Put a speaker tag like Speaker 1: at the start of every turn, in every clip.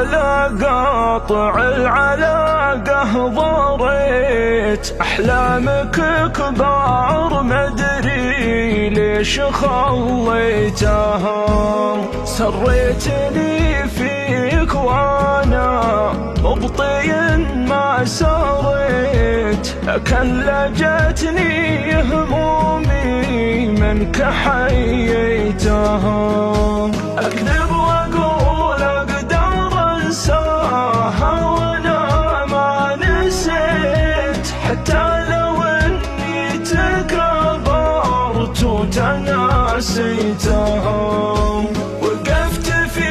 Speaker 1: على قاطع العلاقة ضريت، أحلامك كبار مدري ليش خليتها. سريتني فيك وانا مبطي ما سريت، لكن لجتني همومي منك حييتها. أكذب وأقول أقدر أنساها وأنا ما نسيت، حتى لو إني تكبرت وتناسيتها. وقفت في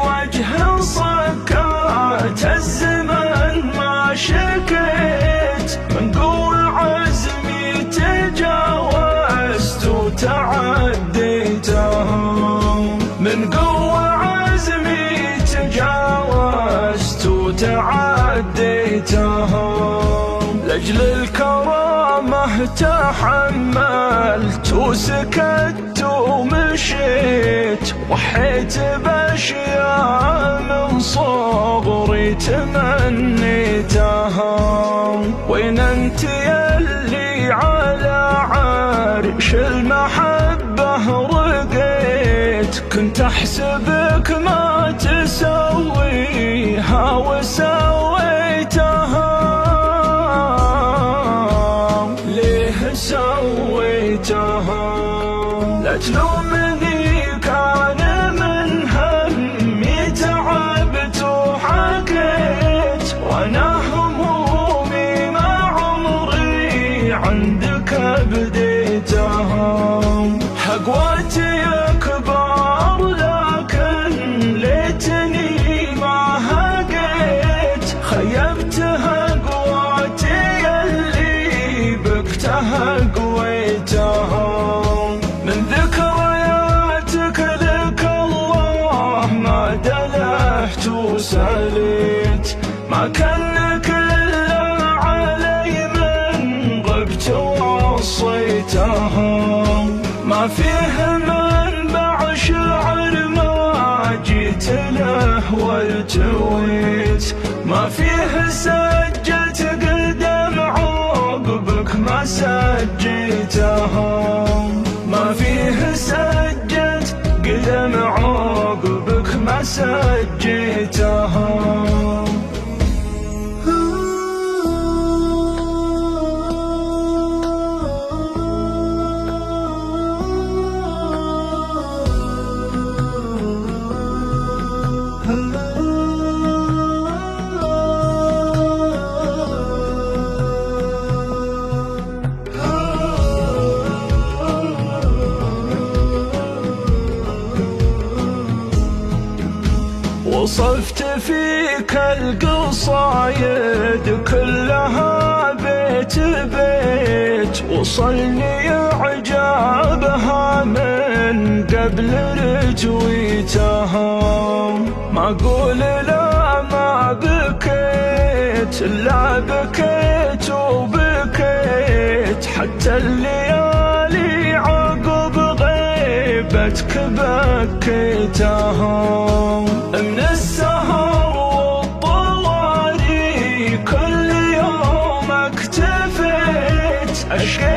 Speaker 1: وجه صكات الزمن ما شكيت، من قوة عزمي تجاوزت وتعديتها. من قوة عزمي تجاوزت وتعديتها. لأجل الكرامة تحملت وسكت ومشيت، وحيت بأشياء من صغري تمنيتها. وين انت يلي على عرش المحبة رقيت، كنت أحسبك ما تسويها وسويتها. ليه سويتها؟ لا تلومني، كان من همي تعبت وحكيت، وانا همومي ما عمري عندك بديتها. حقوتي كبار لكن ليتني ما هقيت، خيبتها قواتي اللي بكتها قويتها. من ذكرياتك لك الله ما دلحت وساليت، ما كانك إلا علي من غبت ووصيتها. ما فيه منبع شعر ما جيت له والتويت، ما فيه سجلت قدم عقبك ما سجيتها. ما فيه سجلت قدم عقبك ما سجيتها. وصفت فيك القصايد كلها بيت بيت، وصلني إعجابها من قبل رتويتها. ما أقول لا ما بكيت، لا بكيت وبكيت، حتى الليالي عقب غيبتك بكيتها. من السهر والطواري كل يوم اكتفيت، أشكي